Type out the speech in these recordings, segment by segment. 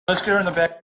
Let's get her in the back.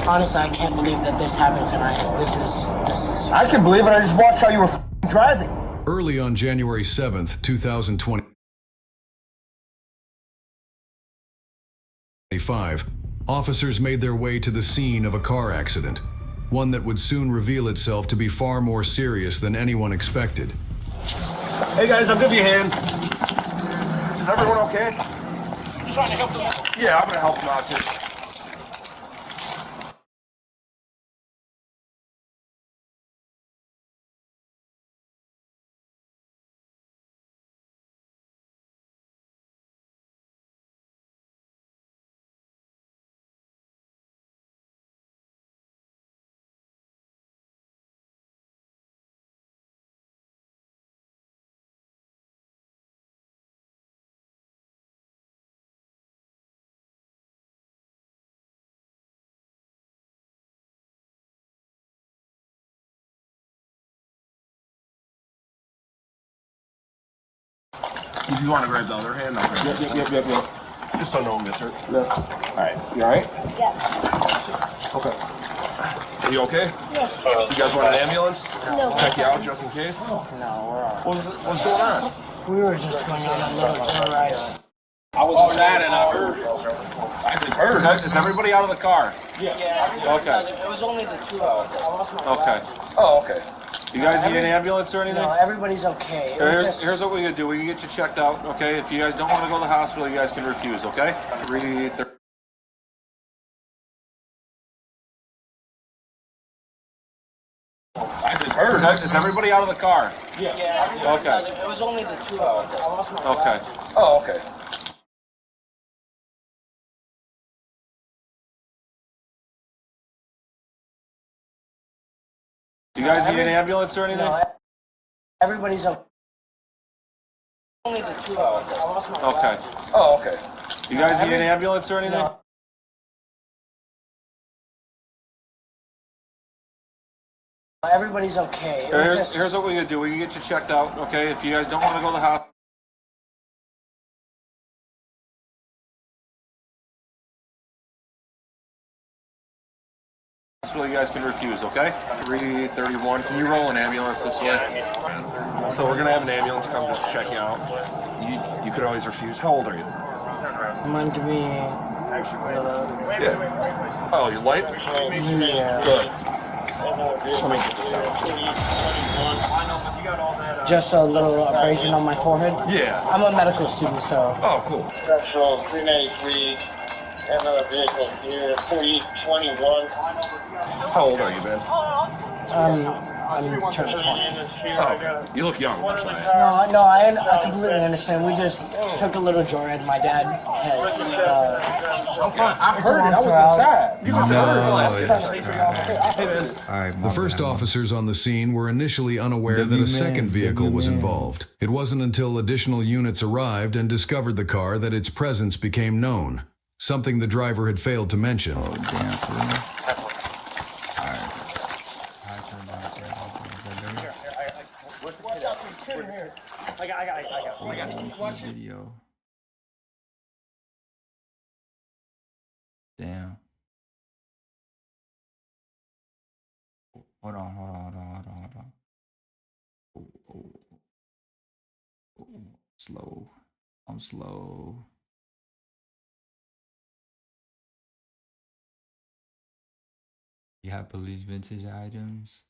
Honestly, I can't believe that this happened tonight. This is. I can believe it. I just watched how you were driving. Early on January 7th, 2025, officers made their way to the scene of a car accident, one that would soon reveal itself to be far more serious than anyone expected. Hey guys, I'll give you a hand. Is everyone okay? I'm trying to help them out. Yeah, I'm gonna help them out too. If you want to grab the other hand, I'll grab it. Yep. Just so no one gets hurt. Yeah. Alright, you alright? Yeah. Okay. Are you okay? Yes. You guys want an ambulance? No. Check you out just in case? No, we're all What's going on? right. We were just going on a little joyride. I was sad and I heard. I just heard. Is everybody out of the car? Yeah, Okay. it was only the two of us. I lost my Okay. glasses. Oh, okay. You guys need an ambulance or anything? No, everybody's okay. It was Here's, just, here's what we can do. We can get you checked out, okay? If you guys don't want to go to the hospital, you guys can refuse, okay? 3:30. I just heard. Is everybody out of the car? yeah, Okay. it was only the two of us. I lost my Okay. glasses. Oh, okay. You guys need an ambulance or anything? No, everybody's okay. Only the two of us. I lost my Okay. glasses. Oh, okay. You guys need an ambulance or anything? No, everybody's okay. It was just, Here's what we can do. We can get you checked out, okay? If you guys don't want to go to the hospital, you guys can refuse, okay? 3:31. Can you roll an ambulance this way? So we're gonna have an ambulance come just check you out. You could always refuse. How old are you? man, give me. Yeah. Oh, you light? Yeah. Good. Let me get this out. Just a little abrasion on my forehead. Yeah. I'm a medical student, so. Oh, cool. Central 393, another vehicle here, 321. How old are you, Ben? I'm turning 20. Oh, you look young. No, I completely understand. We just took a little joyride. My dad has. It's a long story. The first officers on the scene were initially unaware that a second vehicle was involved. It wasn't until additional units arrived and discovered the car that its presence became known, something the driver had failed to mention. Oh, damn, for real? I got it. Video. Damn. Hold on. Oh. Slow. I'm slow. You have police vintage items.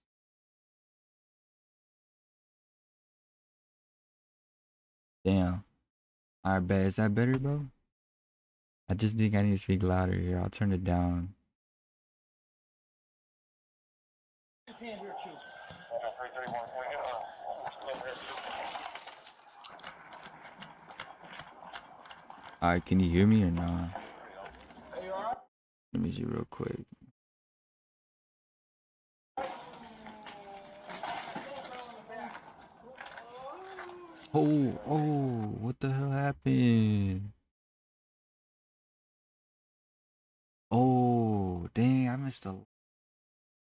Damn. Alright, bet. Is that better, bro? I just think I need to speak louder here. I'll turn it down. Alright, can you hear me or not? Let me see real quick. Oh, what the hell happened? Oh, dang, I missed a.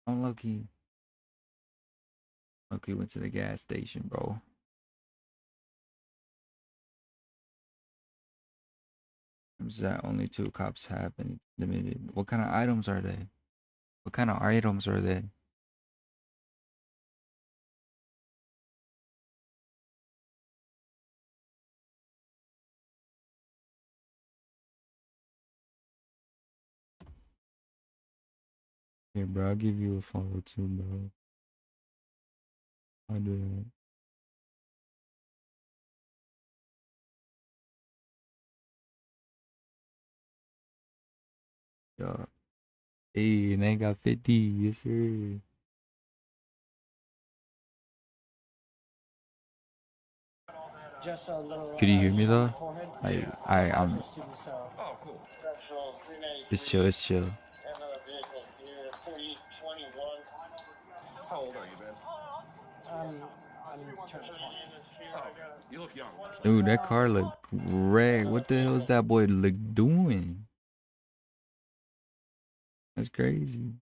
I'm lucky. Okay, went to the gas station, bro. Is that only 2 cops have been limited? What kind of items are they? What kind of items are they? Here, bro, I'll give you a follow too, bro. I'll do it. Yo. Hey, and they got 50. Yes, sir. Just a little. Could you hear me though? Forehead. I'm. Oh, cool. Central 393. It's chill. It's chill. Another vehicle here, 4821. How old are you, man? I'm turning 20. Oh, you look young. Dude, that car look great. What the hell is that boy look doing? That's crazy.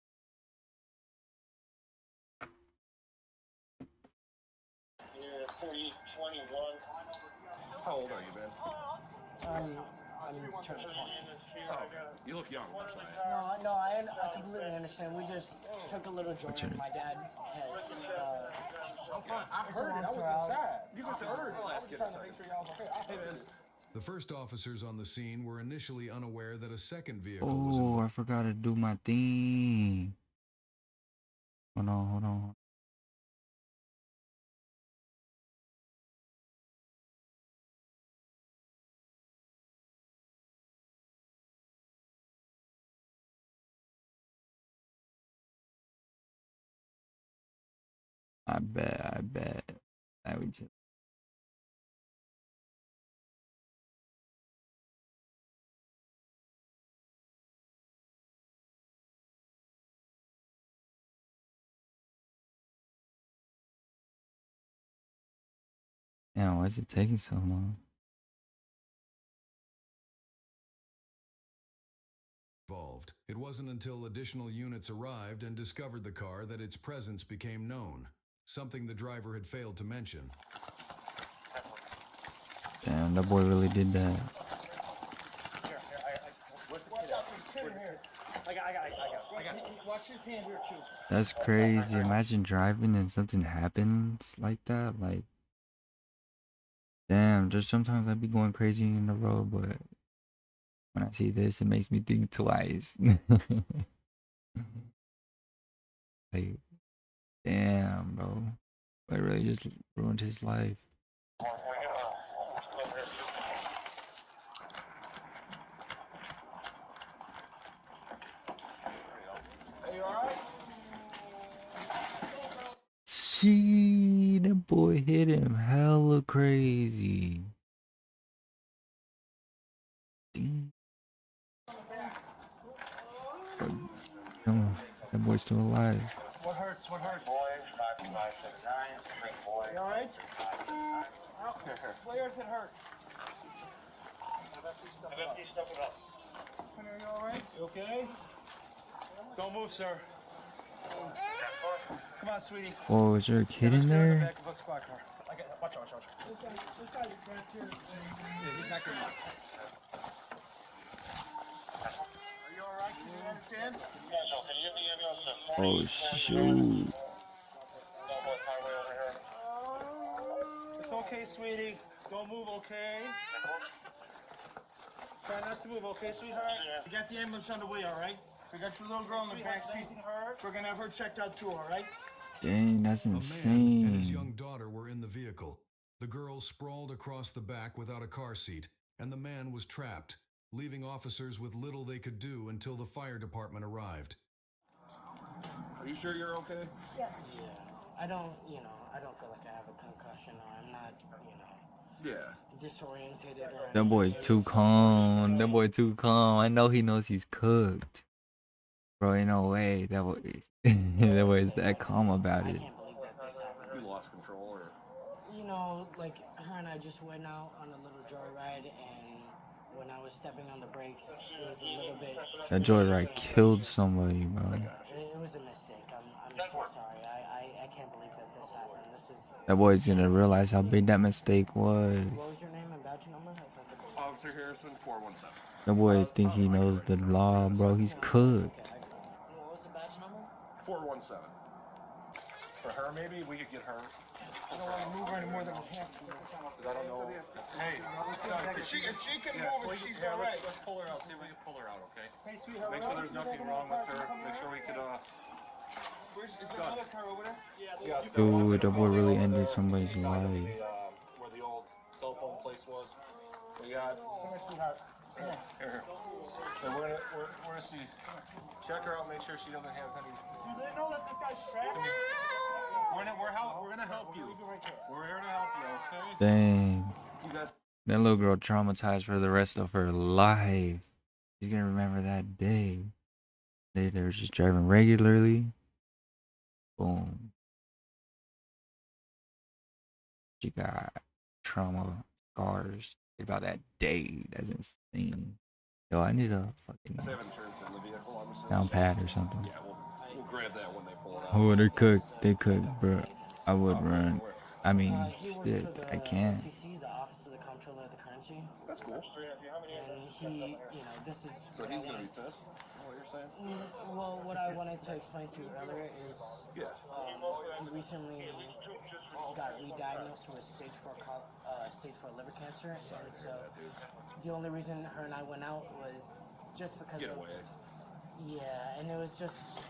Here, 4821. How old are you, man? I'm turning 20. Oh, you look young. No, I completely understand. We just took a little joyride. My dad has. I It's a long story. You can heard. I'll ask you. Hey, man. The first officers on the scene were initially unaware that a second vehicle was involved. Oh, I forgot to do my thing. Hold on. I bet. Now we just. Damn, why is it taking so long? Involved. It wasn't until additional units arrived and discovered the car that its presence became known, something the driver had failed to mention. Damn, that boy really did that. I got it. Watch his hand here, too. That's crazy. Imagine driving and something happens like that. Like, damn, just sometimes I be going crazy in the road, but when I see this, it makes me think twice. Like, damn, bro. I really just ruined his life. Gee, that boy hit him hella crazy. Damn. Come on, that boy's still alive. What hurts? What hurts? You alright? Where does it hurt? Are you alright? You okay? Don't move, sir. Come on, sweetie. Oh, is there a kid in Go in the there? back of a squad car. Watch out. Yeah, he's not getting out. Are you alright? Can you understand? Oh, shoot. It's okay, sweetie. Don't move, okay? Try not to move, okay, sweetheart? We got the ambulance on the way, all right? We got your little girl in the back seat. We're gonna have her checked out too, all right? Dang, that's A man and his insane. young daughter were in the vehicle. The girl sprawled across the back without a car seat, and the man was trapped, leaving officers with little they could do until the fire department arrived. Are you sure you're okay? Yeah. I don't feel like I have a concussion or I'm not, Yeah. disorientated or That boy's anything. too calm. That boy too calm. I know he knows he's cooked. Bro, ain't no way. That boy, that boy is that calm about I it. can't believe that this happened. You lost control, or You know, like her and I just went out on a little joyride, and when I was stepping on the brakes, it was a little bit. That joyride killed somebody, bro. It was a mistake. I'm so sorry. I can't believe that this happened. This is. That boy's gonna realize how big that mistake was. What was your name and badge number? Officer Harrison, 417. That boy think he knows the law, bro. He's cooked. What was the badge number? 417. For her, maybe we could get her. I don't want to move her any more than we have to. I don't know. Hey, If she can move it, she's all right. Let's pull her out. See if we can pull her out, okay? Hey, sweetheart. Make sure there's nothing wrong with her. Make sure we could, Is there another car over there? Yeah, Dude, that boy really ended somebody's life. where the old cell phone place was. We got. Here. So we're gonna see. Check her out. Make sure she doesn't have any. You didn't know that this guy's strapped? We're gonna help you. We're here to help you. Okay. Dang. You guys. That little girl traumatized for the rest of her life. She's gonna remember that day. They were just driving regularly. Boom. She got trauma scars about that day. That's insane. Yo, I need a fucking Have insurance in the vehicle. I'm assuming. down pad or something. Yeah, we'll grab that when they pull it out. Oh, they're cooked. They cooked, bro. I would run. I mean, He works shit, for the I can't. SEC, the Office of the Comptroller of the Currency, That's cool. and he, this is. So what I he's gonna be wanted to- pissed. What you're saying? Well, what I wanted to explain to you earlier is Yeah. he recently got re-diagnosed with stage 4 liver cancer, and so the only reason her and I went out was just because Get of. away. Yeah, and it was just,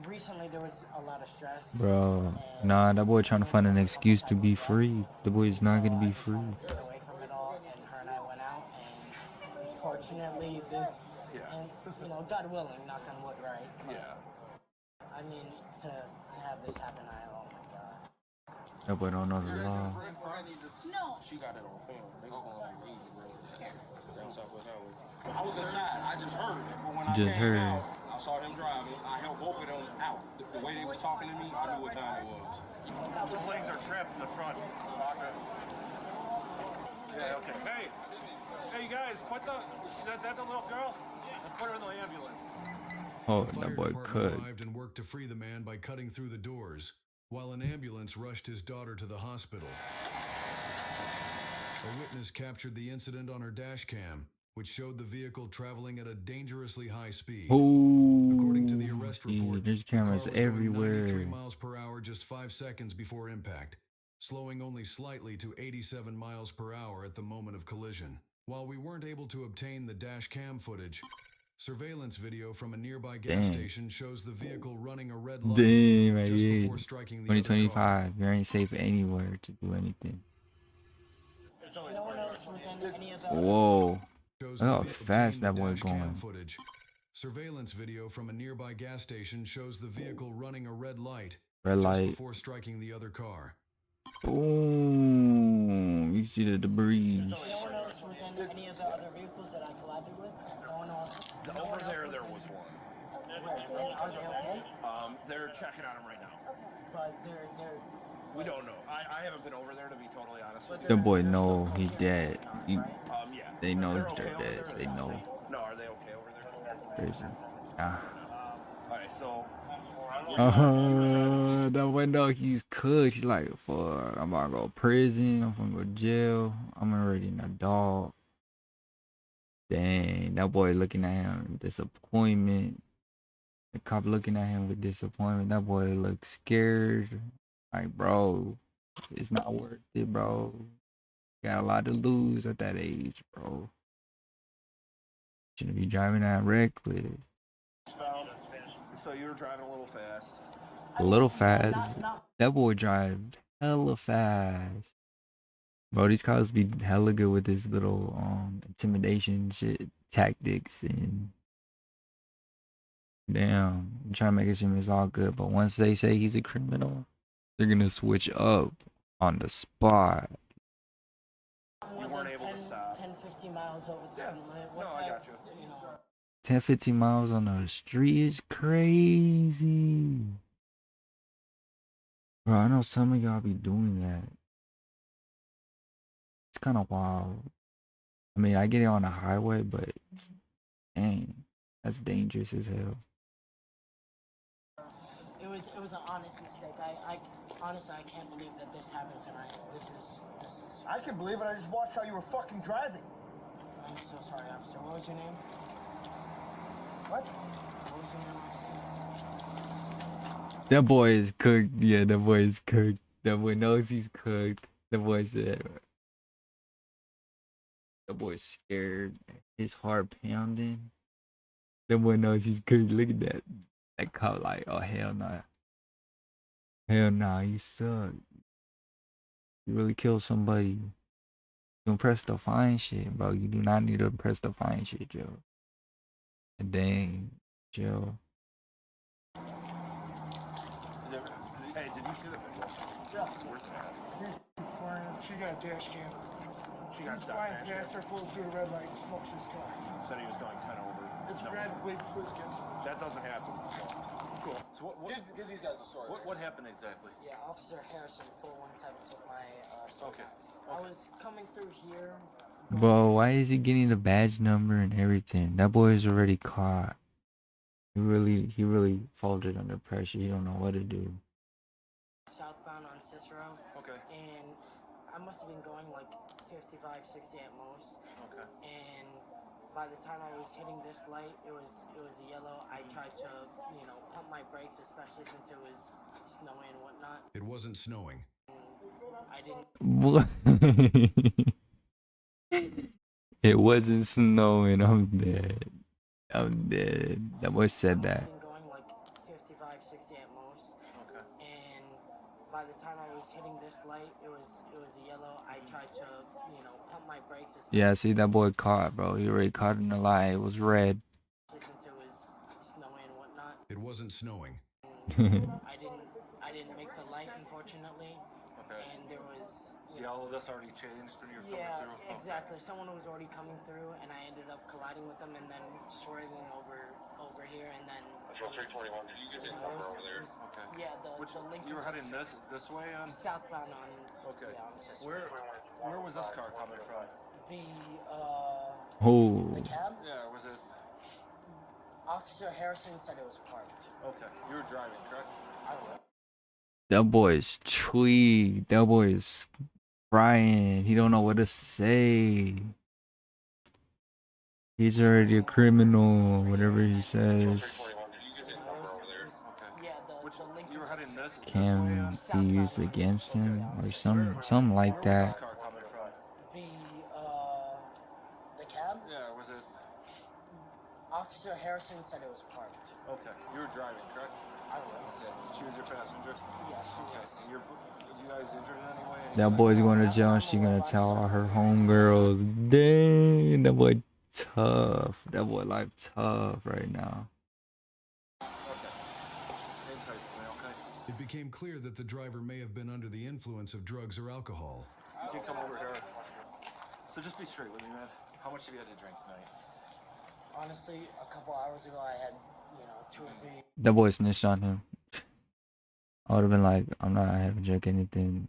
recently there was a lot of stress. Bro, nah, that boy trying to find an excuse to be free. The boy's not gonna be free. To get away from it all, and her and I went out, and fortunately this, Yeah. and God willing, knock on wood, right? Yeah. I mean, to have this happen, oh my God. That boy don't know the law. No. She got it on film. They go on like read it, bro. Down Southwest Highway. I was inside. I just heard it. But when Just I came heard. out, I saw them driving. I helped both of them out. The way they was talking to me, I knew what time it was. His legs are trapped in the front. Yeah, okay. Hey, you guys, put the. Is that the little girl? Let's put her in the ambulance. Oh, The fire that boy department cooked. arrived and worked to free the man by cutting through the doors, while an ambulance rushed his daughter to the hospital. A witness captured the incident on her dash cam, which showed the vehicle traveling at a dangerously high speed. According to the arrest Ooh, report, there's the car cameras was going 93 everywhere. miles per hour just 5 seconds before impact, slowing only slightly to 87 miles per hour at the moment of collision. While we weren't able to obtain the dash cam footage, surveillance video from a nearby gas Dang. station shows the vehicle running a red light Damn, right just here. before striking the other car. 2025. You ain't safe anywhere to do anything. No one else was in any of the. Whoa. Shows Look how the vehicle fast obtained that the boy dash cam going. footage. Surveillance video from a nearby gas station shows the vehicle running a red light Red just light. before striking the other car. Boom. You see the debris. No one else was in any of the other vehicles that I collided with. No one else. Over there was one. Where? And are they okay? They're checking on him right now. But they're. We don't know. I haven't been over there to be totally honest with you. The boy know he dead. Yeah. They know They're they're okay over dead. there? They know. No, are they okay over there? Crazy. Ah. Alright, so That boy know he's cooked. He's like, fuck, I'm about to go to prison. I'm gonna go to jail. I'm already in a dog. Dang, that boy looking at him with disappointment. The cop looking at him with disappointment. That boy looks scared. Like, bro, it's not worth it, bro. Got a lot to lose at that age, bro. Shouldn't be driving that reckless. so you were driving a little fast. A little fast. Not That boy drive hella fast. Bro, these cops be hella good with this little intimidation shit tactics and damn, I'm trying to make it seem it's all good, but once they say he's a criminal, they're gonna switch up on the spot. more weren't than able 10, to stop. 10, 15 miles over the Yeah. speed limit. No, What I type, got you. you know, 10, 15 miles on the street is crazy. Bro, I know some of y'all be doing that. It's kind of wild. I mean, I get it on the highway, but dang, that's dangerous as hell. it was an honest mistake. I honestly I can't believe that this happened tonight. This is I can believe it. I just watched how you were fucking driving. I'm so sorry, officer. What was your name? What? What was your name, officer? That boy is cooked. Yeah, that boy is cooked. That boy knows he's cooked. That boy said, that boy's scared. His heart pounding. That boy knows he's cooked. Look at that. That cop like, oh hell nah. Hell nah, you suck. You really killed somebody. You don't press the fine shit, bro. You do not need to press the fine shit, Joe. And dang, Joe. Hey, did you see the video? Yeah. Where's that? He's flying. She got a dash cam. She got He's stopped. flying man. past her, pulls through a red light, and smokes his car. Said he was going 10 over. It's No, red, way before this gets. that doesn't happen. So. Cool. So Give these guys a story. what happened exactly? Yeah, Officer Harrison, 417, took my story. Okay. I was coming through here. Bro, why is he getting the badge number and everything? That boy is already caught. He really folded under pressure. He don't know what to do. Southbound on Cicero. Okay. And I must have been going like 55, 60 at most. Okay. And by the time I was hitting this light, it was a yellow. I tried to, pump my brakes, especially since it was snowing and whatnot. It wasn't snowing. I didn't. What? It wasn't snowing. I'm dead. I'm dead. That boy said I must that. have been going like 55, 60 at most. Okay. And by the time I was hitting this light, it was a yellow. I tried to, pump my brakes, especially Yeah, see that boy caught, bro. He already caught in the lie. It was red. since it was snowing and whatnot. It wasn't snowing. I didn't make the light, unfortunately. Okay. And there was. See, all of this already changed when you were coming Yeah, through? Okay. exactly. Someone was already coming through, and I ended up colliding with them, and then swerving over here, and then. Patrol 321, did you get the number over there? Okay. Yeah, the link. You were heading this way on? Southbound on. Okay. Yeah, on Cicero. Where was this car coming from? The Oh, cab. Yeah, was it? Officer Harrison said it was parked. Okay. You were driving, correct? I was. that boy is tweaked. That boy is crying. He don't know what to say. He's already a criminal, whatever he says. 321, did you get the number over there? Okay. Yeah, the link. You were heading this way Can on? be used against him or something like Where was that. this car coming from? The cab. Yeah, was it? Officer Harrison said it was parked. Okay. You were driving, correct? I was. She was your passenger? Yes, she Okay. was. You guys injured in any way? That boy's going to jail and she gonna tell all her homegirls. Dang, that boy tough. That boy life tough right now. Okay. Hang tight to me, okay? It became clear that the driver may have been under the influence of drugs or alcohol. You can come over here. So just be straight with me, man. How much have you had to drink tonight? Honestly, a couple hours ago, I had, 2 or 3. That boy snitched on him. I would have been like, I haven't drank anything.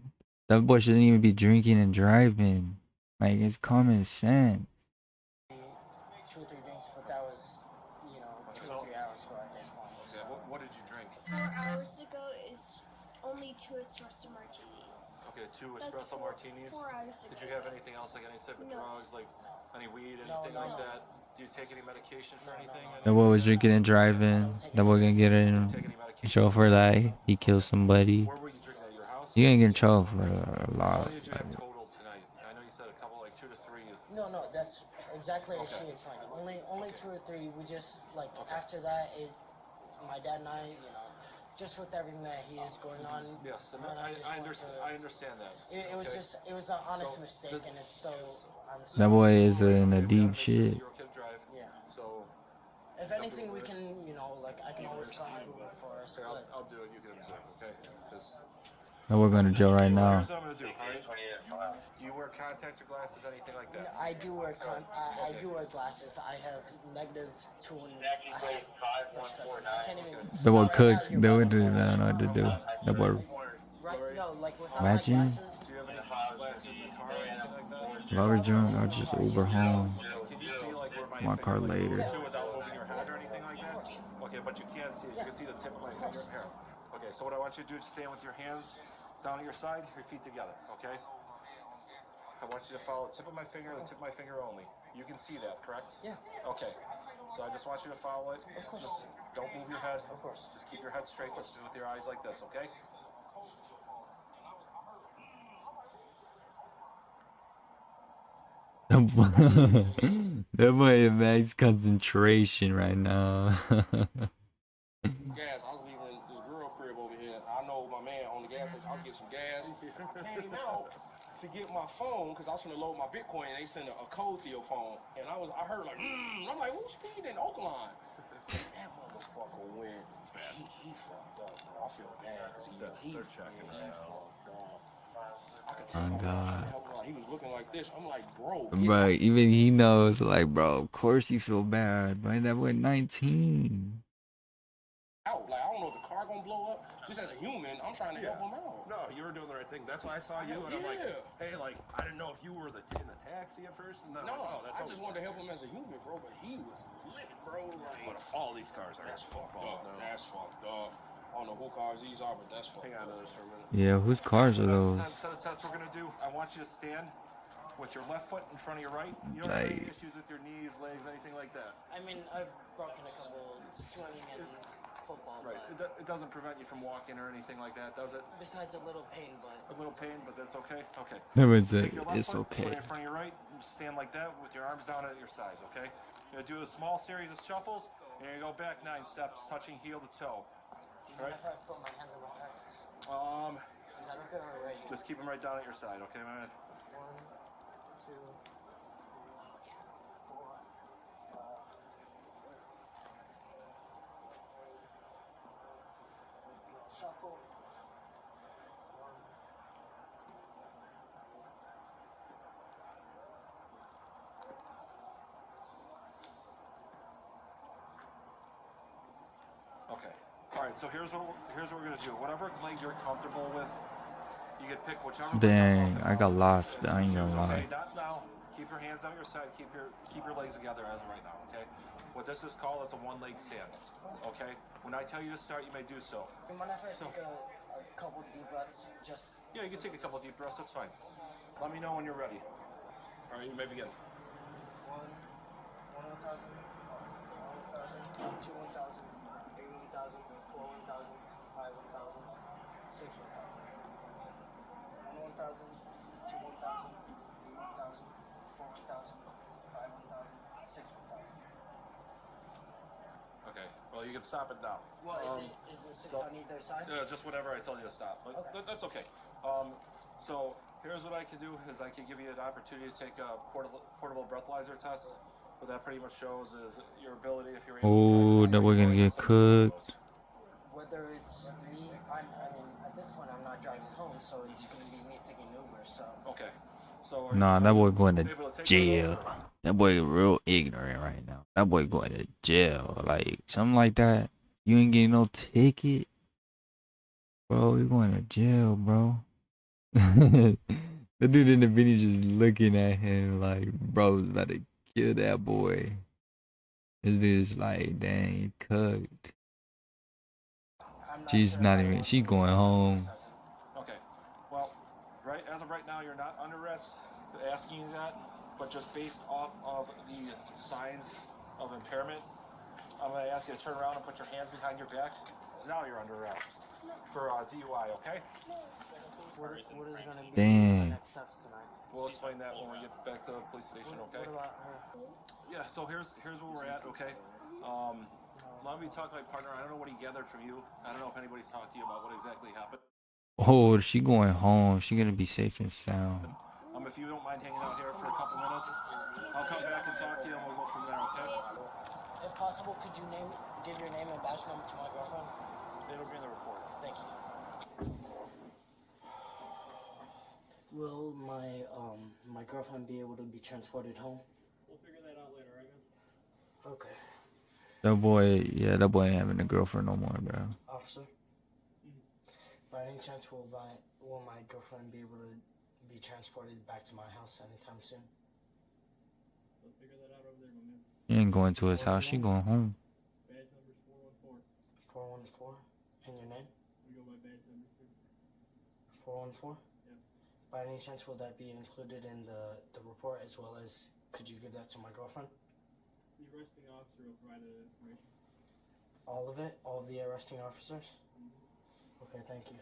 That boy shouldn't even be drinking and driving. Like, it's common sense. 2 or 3 drinks, but that was, 2 or 3 hours ago at this point. Yeah, So. what did you drink? 4 hours ago is only 2 espresso martinis. Okay, 2 That's espresso four- martinis. 4 hours ago. Did you have anything else, like any type of No. drugs, like any weed, No, anything no, like no. that? Do you take any medication for anything? That boy was drinking and driving. That boy gonna get in Take any medication? trouble for that. He killed somebody. Where were you drinking at your house? You gonna get in trouble for a How lot. many did you have total tonight? I know you said a couple, like 2 to 3. No, that's exactly as she explained. Only 2 or 3. We just, after that, my dad and I, just with everything that he is going on. Yes, and and I just want understand. I understand that. It was Okay. just, it was an honest So, mistake, does- and it's so. I'm That so boy is sorry. in a Okay, we gotta deep make sure that shit. you're okay to drive. Yeah. So, If anything, we can, I can always call Google for us. okay, But I'll do it. You can observe, okay? Because Now we're going to jail right now. Here's what I'm gonna do, alright? Do you wear contacts or glasses, anything like that? I do wear I do wear glasses. I have -2 and a half. I can't even. That boy Right cook. now, you're That boy probably- didn't know what to do. That boy Right, no, like without Imagine. my glasses. Do you have any glasses in the car or anything like that? if I was drunk, I'd just Uber home. Can you see like where My car finger, later. goes to without moving your head or anything like that? Okay, but you can't see it. You can see the tip of my finger here. Okay, so what I want you to do is stand with your hands down at your side, your feet together, okay? I want you to follow the tip of my finger, the tip of my finger only. You can see that, correct? Yeah. Okay. So I just want you to follow it. Of course. Just don't move your head. Of course. Just keep your head straight with your eyes like this, okay? That boy in max concentration right now. Gas. I was leaving this girl crib over here. I know my man on the gas station. I was getting some gas. I came out to get my phone because I was trying to load my Bitcoin and they sent a code to your phone. And I heard like, I'm like, who's speeding in Oakland? That motherfucker went. He fucked up, bro. I feel bad because he fucked up. I could tell Oh, my God. he was looking like this. I'm like, bro. Bro, even he knows, like, bro, of course you feel bad, but that boy 19. Out. Like, I don't know if the car gonna blow up. Just as a human, I'm trying to help him out. No, you were doing the right thing. That's why I saw you and I'm like, hey, like, I didn't know if you were in the taxi at first. And then I'm like, No, oh, that's I just wanted to help him as a human, bro. But he was lit, bro. Like, But all these cars are that's fucked up. now. That's fucked up. I don't know who cars these are, but that's fucked Hang on up. to this for a minute. Yeah, whose cars are those? Set of tests we're gonna do. I want you to stand with your left foot in front of your right. You don't have any Like- issues with your knees, legs, anything like that. I mean, I've broken a couple swimming and football, Right. but It doesn't prevent you from walking or anything like that, does it? besides a little pain, but A little pain, but that's okay. Okay. That was Take it. your left It's foot, put okay. it in front of your right, and just stand like that with your arms down at your sides, okay? You're gonna do a small series of shuffles, and you're gonna go back 9 steps, touching heel to toe. even if I put my hand on my pockets, is that okay or right here? Just keep them right down at your side, okay, my man? 1, 2, 4, 5. Shuffle. 1. Okay. All right. So here's what we're gonna do. Whatever leg you're comfortable with, you can pick whichever. leg Dang, you're I got lost. I ain't gonna comfortable with. lie. Okay, not now. Keep your hands on your side. Keep your legs together as of right now. Okay. What this is called, it's a one-leg stand. Okay. When I tell you to start, you may do so. You mind if I take a couple deep breaths? Just Yeah, you can take a couple deep breaths. That's fine. Let me know when you're ready. All right. You may begin. 1, 1,000, 1,000, 2, 1,000, 3, 1,000, 4, 1,000, 5, 1,000, 6, 1,000. 1, 1,000, 2, 1,000, 3, 1,000, 4, 1,000, 5, 1,000, 6, 1,000. Okay. Well, you can stop it now. Well, is it 6 on either side? Just whatever I told you to stop. But Okay. that's okay. So here's what I can do is I can give you an opportunity to take a portable breathalyzer test. What that pretty much shows is your ability if you're able Oh, to that we're gonna get cooked. Whether it's me, I mean, at this point I'm not driving home, so it's going to be me taking Uber, so. Okay. So Nah, that boy going to able to take jail. one of those? That boy real ignorant right now. That boy going to jail. Like, something like that. You ain't getting no ticket. Bro, you going to jail, bro. The dude in the video just looking at him like, bro, about to kill that boy. This dude's like, dang, he cooked. I'm not She's sure not if I even, want she to going or home. doesn't. Okay. Well, right as of right now, you're not under arrest. Asking you that, but just based off of the signs of impairment, I'm going to ask you to turn around and put your hands behind your back. So now you're under arrest for DUI. Okay? What is going to be Dang. the next steps tonight? We'll explain that when we get back to the police station. Okay? What about her? Yeah, so here's where we're at, okay? Let me talk to my partner. I don't know what he gathered from you. I don't know if anybody's talked to you about what exactly happened. Oh, she going home. She gonna be safe and sound. If you don't mind hanging out here for a couple minutes, I'll come back and talk to you and we'll go from there, okay? If possible, could you give your name and badge number to my girlfriend? It'll be in the report. Thank you. Will my girlfriend be able to be transported home? We'll figure that out later, right, man? Okay. That boy ain't having a girlfriend no more, bro. Officer? By any chance, will my girlfriend be able to be transported back to my house anytime soon? We'll figure that out over there, my man. He ain't going to his house. She going home. Badge number's 414. 414? And your name? We go by badge number, sir. 414? Yep. By any chance, will that be included in the report as well as, could you give that to my girlfriend? The arresting officer will provide that information. All of it? All of the arresting officers? Okay, thank you.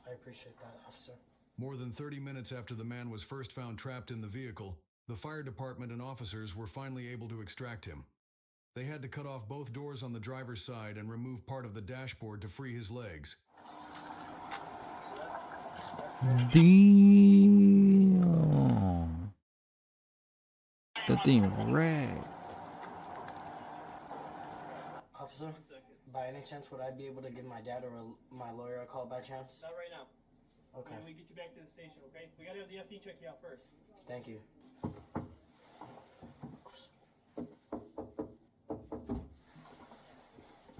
I appreciate that, officer. More than 30 minutes after the man was first found trapped in the vehicle, the fire department and officers were finally able to extract him. They had to cut off both doors on the driver's side and remove part of the dashboard to free his legs. Damn. That thing red. Officer, by any chance, would I be able to give my dad or my lawyer a call by chance? Not right now. Okay, When we get you back to the station, okay? We gotta have the FD check you out first. thank you.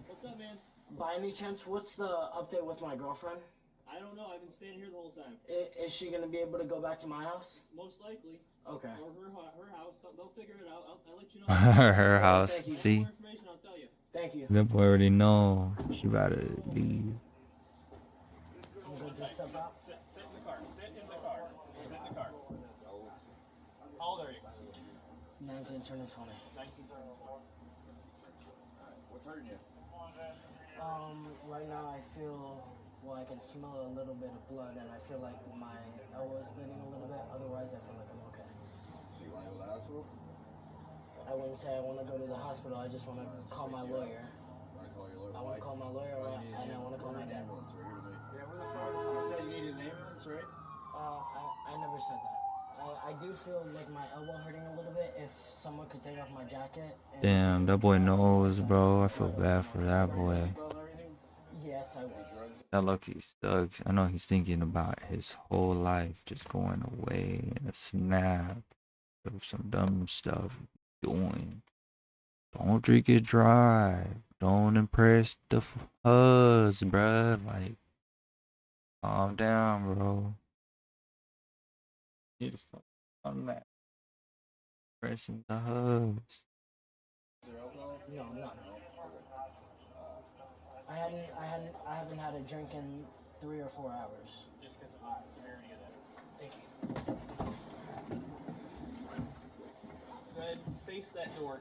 What's up, man? By any chance, what's the update with my girlfriend? I don't know. I've been standing here the whole time. Is she gonna be able to go back to my house? Most likely. Okay. Or her house. They'll figure it out. I'll let you know. Her house. Thank you. See? More information, I'll tell you. Thank you. That boy already know she about to leave. I'm gonna just step out. Sit in the car. Sit in the car. Sit in the car. How old are you? 19 turning 20. 19. What's hurting you? Right now I feel, well, I can smell a little bit of blood and I feel like my elbow is bleeding a little bit. Otherwise, I feel like I'm okay. Do you want to go to the hospital? I wouldn't say I want to go to the hospital. I just want to call my lawyer. Want to call your lawyer? I want to call my lawyer and I want to call my dad. Ambulance right here to me. Yeah, where the fuck? You said you needed an ambulance, right? I never said that. I do feel like my elbow hurting a little bit. If someone could take off my jacket. Damn, that boy knows, bro. I feel bad for that boy. Yes, I was. That lucky stuck. I know he's thinking about his whole life just going away in a snap of some dumb stuff he's doing. Don't drink and drive. Don't impress the huzz, bruh. Like, calm down, bro. Need to fuck on that. Pressing the huzz. No, none. I haven't had a drink in 3 or 4 hours. Just because of the severity of that. Thank you. Go ahead, face that door.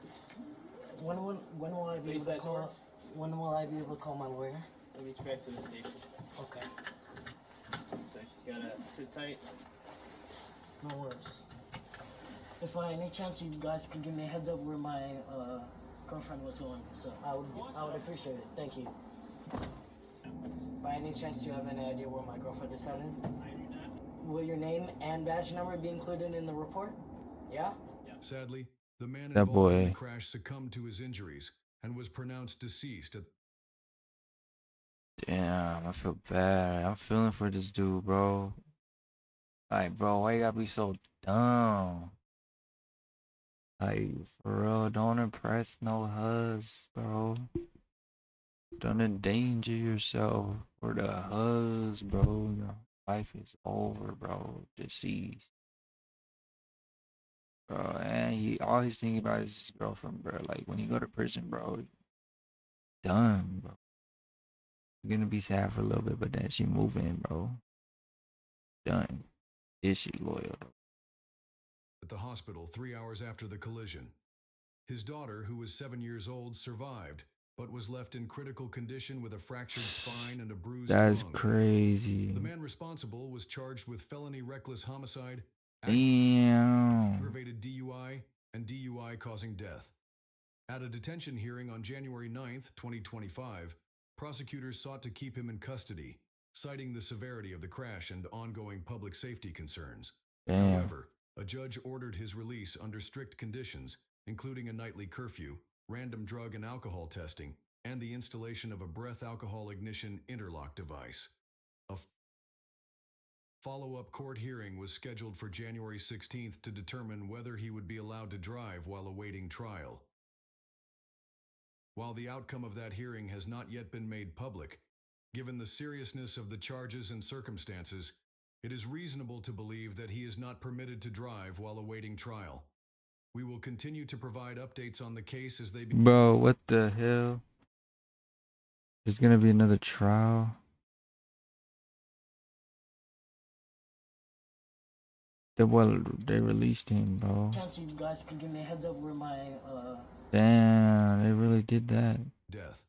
When will I be Face able to that call? door. When will I be able to call my lawyer? I'll get you back to the station. Okay. So just gotta sit tight. No worries. If by any chance you guys could give me a heads up where my girlfriend was going, so I would appreciate it. Thank you. By any chance, do you have any idea where my girlfriend is headed? I do not. Will your name and badge number be included in the report? Yeah? Sadly, the man That involved in boy. the crash succumbed to his injuries and was pronounced deceased at Damn, I feel bad. I'm feeling for this dude, bro. Like, bro, why you gotta be so dumb? Like, for real, don't impress no huzz, bro. Don't endanger yourself for the huzz, bro. Your life is over, bro. Deceased. Bro, and all he's thinking about is his girlfriend, bro. Like, when you go to prison, bro, done, bro. You're gonna be sad for a little bit, but then she moving, bro. Done. Is she loyal? the hospital 3 hours after the collision. His daughter, who was 7 years old, survived, but was left in critical condition with a fractured spine and a bruised That's lung. crazy. The man responsible was charged with felony reckless homicide, Damn. aggravated DUI, and DUI causing death. At a detention hearing on January 9th, 2025, prosecutors sought to keep him in custody, citing the severity of the crash and ongoing public safety concerns. Damn. However, a judge ordered his release under strict conditions, including a nightly curfew, random drug and alcohol testing, and the installation of a breath alcohol ignition interlock device. Follow-up court hearing was scheduled for January 16th to determine whether he would be allowed to drive while awaiting trial. While the outcome of that hearing has not yet been made public, given the seriousness of the charges and circumstances, it is reasonable to believe that he is not permitted to drive while awaiting trial. We will continue to provide updates on the case as they be— Bro, what the hell? There's gonna be another trial. They released him, bro. Chance you guys can give me a heads up where my Damn, they really did that. death.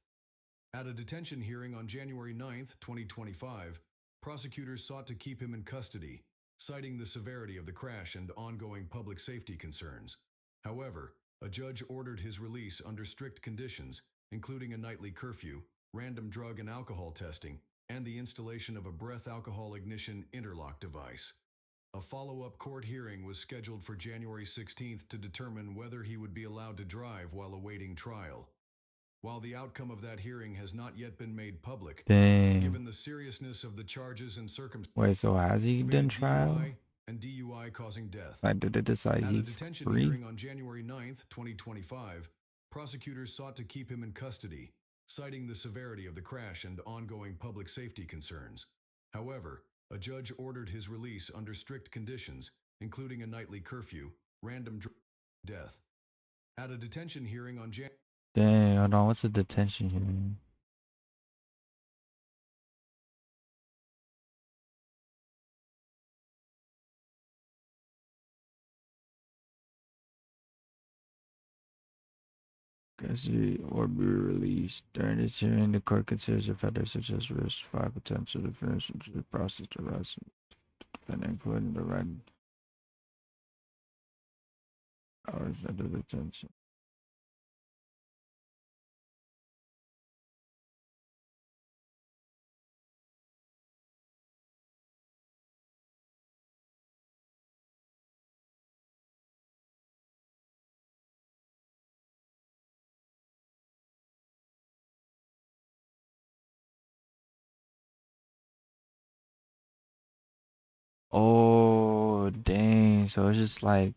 At a detention hearing on January 9th, 2025, prosecutors sought to keep him in custody, citing the severity of the crash and ongoing public safety concerns. However, a judge ordered his release under strict conditions, including a nightly curfew, random drug and alcohol testing, and the installation of a breath alcohol ignition interlock device. A follow-up court hearing was scheduled for January 16th to determine whether he would be allowed to drive while awaiting trial. While the outcome of that hearing has not yet been made public, Dang. given the seriousness of the charges and circumstances— Wait, so has he done trial? DUI and DUI causing death. Like, did they decide At a he's detention free? hearing on January 9th, 2025, prosecutors sought to keep him in custody, citing the severity of the crash and ongoing public safety concerns. However, a judge ordered his release under strict conditions, including a nightly curfew, random death. At a detention hearing on Dang, hold on, what's a detention hearing? Custody or be released. During this hearing, the court considers a factor such as risk, 5 potential defendants to the process to rise, defendant including the right hours under detention. Oh, dang. So it's just like,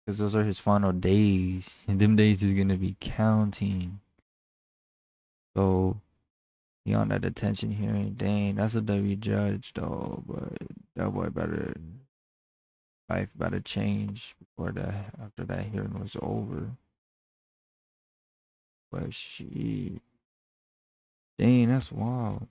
because those are his final days, and them days is going to be counting. So, he on that detention hearing. Dang, that's a W judge, though. But that boy life better change after that hearing was over. But dang, that's wild.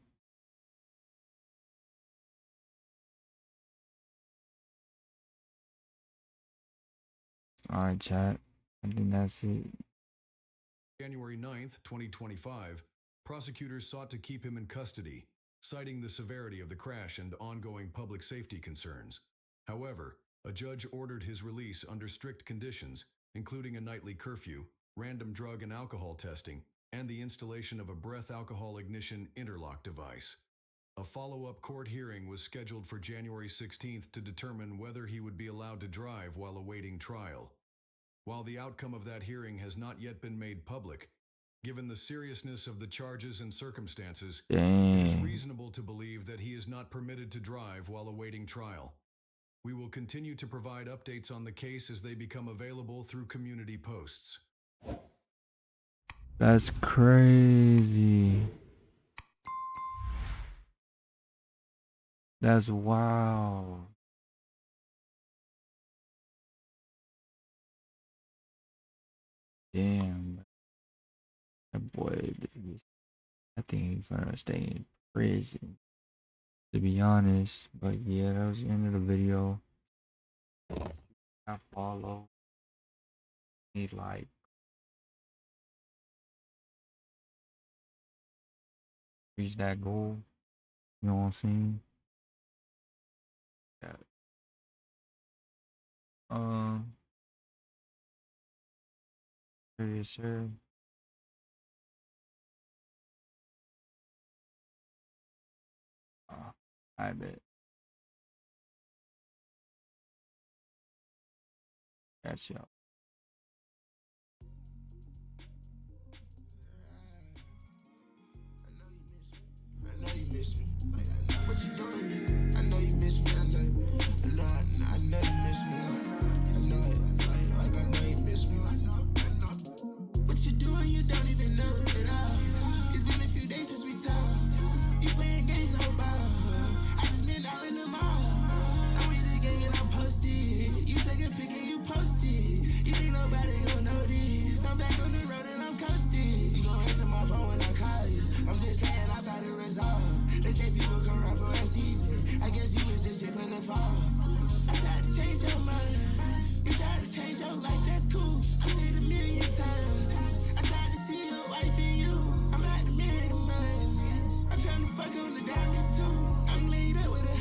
Alright, chat. I think that's it. January 9th, 2025, prosecutors sought to keep him in custody, citing the severity of the crash and ongoing public safety concerns. However, a judge ordered his release under strict conditions, including a nightly curfew, random drug and alcohol testing, and the installation of a breath alcohol ignition interlock device. A follow-up court hearing was scheduled for January 16th to determine whether he would be allowed to drive while awaiting trial. While the outcome of that hearing has not yet been made public, given the seriousness of the charges and circumstances, it is reasonable to believe that he is not permitted to drive while awaiting trial. We will continue to provide updates on the case as they become available through community posts. That's crazy. That's wow. Damn. That boy, I think he's gonna stay in prison, to be honest. But yeah, that was the end of the video. I follow. Need like reach that goal. You know what I'm saying? Yeah. Yes, sir. I bet. That's y'all. I know you miss me. I know what you told me. I know you miss me. I'm leading with it.